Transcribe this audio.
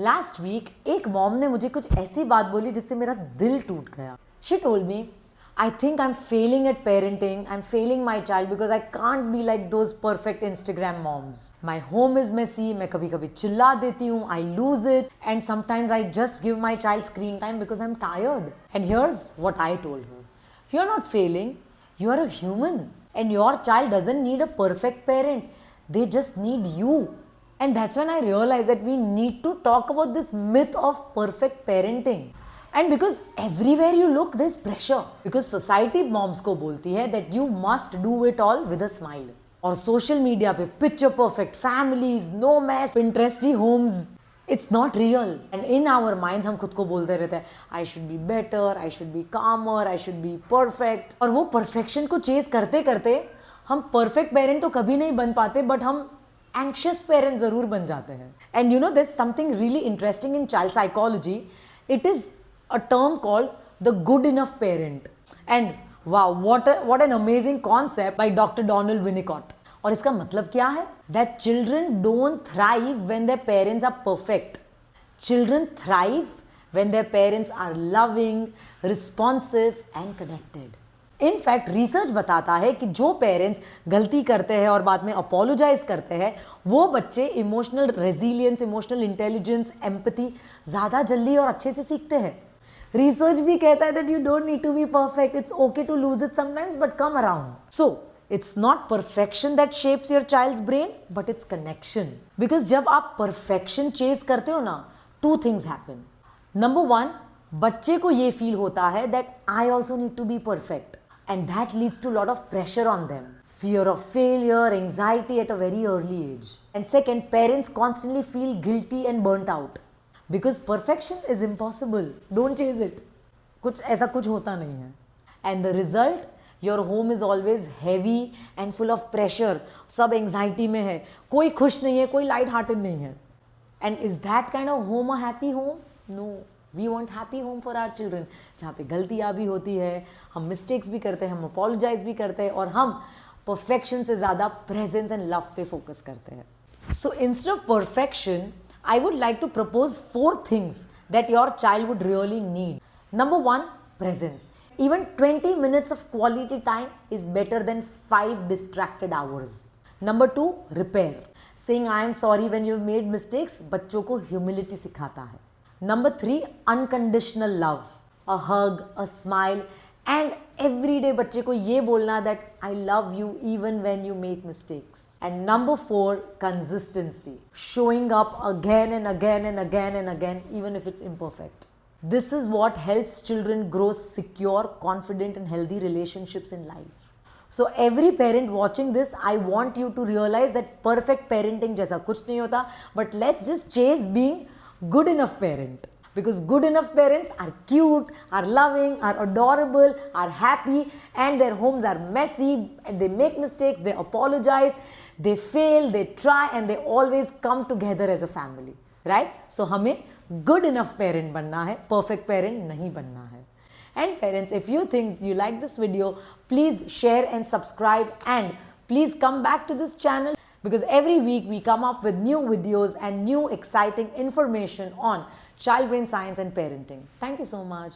Last week एक mom ने मुझे कुछ ऐसी बात बोली जिससे मेरा दिल टूट गया. She told me, I think I'm failing at parenting. I'm failing my child because I can't be like those perfect Instagram moms. My home is messy. मैं कभी कभी चिल्ला देती हूँ. I lose it. And sometimes I just give my child screen time because I'm tired. And here's what I told her. You're not failing. You are a human. And your child doesn't need a perfect parent. They just need you. And that's when I realized that we need to talk about this myth of perfect parenting. And because everywhere you look, there's pressure. Because society moms को बोलती है that you must do it all with a smile. और social media पे picture perfect families, no mess, Pinteresty homes. It's not real. And in our minds हम खुद को बोलते रहते हैं I should be better, I should be calmer, I should be perfect. और वो perfection को chase करते करते हम perfect parent तो कभी नहीं बन पाते, but हम anxious parent ज़रूर बन जाते हैं. And you know, there's something really interesting in child psychology. It is a term called the good enough parent. And wow, what an amazing concept by Dr. Donald Winnicott. और इसका मतलब क्या है? That children don't thrive when their parents are perfect. Children thrive when their parents are loving, responsive and connected. In fact, research बताता है कि जो parents गलती करते हैं और बाद में अपोलोजाइज करते हैं, वो बच्चे emotional resilience, emotional intelligence, empathy ज़्यादा जल्दी और अच्छे से सीखते हैं. रिसर्च भी कहता है that you don't need to be perfect. It's okay to lose it sometimes, but come around. So, it's not perfection that shapes your child's brain, but it's connection. Because जब आप perfection chase करते हो ना, two things happen. Number one, बच्चे को ये feel होता है that I also need to be perfect. And that leads to a lot of pressure on them. Fear of failure, anxiety at a very early age. And second, parents constantly feel guilty and burnt out. Because perfection is impossible. Don't chase it. ऐसा कुछ होता नहीं है. And the result, your home is always heavy and full of pressure. सब anxiety में है. कोई खुश नहीं है, कोई light hearted नहीं है. And is that kind of home a happy home? No. We want happy home for our children. जहाँ पे गलतियाँ भी होती है, हम mistakes भी करते हैं, हम apologize भी करते हैं और हम perfection से ज़्यादा presence and love पे focus करते हैं. So instead of perfection, I would like to propose 4 things that your child would really need. Number 1, presence. Even 20 minutes of quality time is better than 5 distracted hours. Number 2, repair. Saying I am sorry when you've made mistakes बच्चों को humility सिखाता है. Number 3, unconditional love. A hug, a smile and every day बच्चे को ये बोलना that I love you even when you make mistakes. And number 4, consistency. Showing up again and again and again and again even if it's imperfect. This is what helps children grow secure, confident and healthy relationships in life. So every parent watching this, I want you to realize that perfect parenting जैसा कुछ नहीं होता, but let's just chase being good enough parent. Because good enough parents are cute, are loving, are adorable, are happy and their homes are messy and they make mistakes, they apologize, they fail, they try and they always come together as a family. Right? So हमें good enough parent बनना है, perfect parent नहीं बनना है. And parents, if you think you like this video, please share and subscribe and please come back to this channel because every week we come up with new videos and new exciting information on child brain science and parenting. Thank you so much.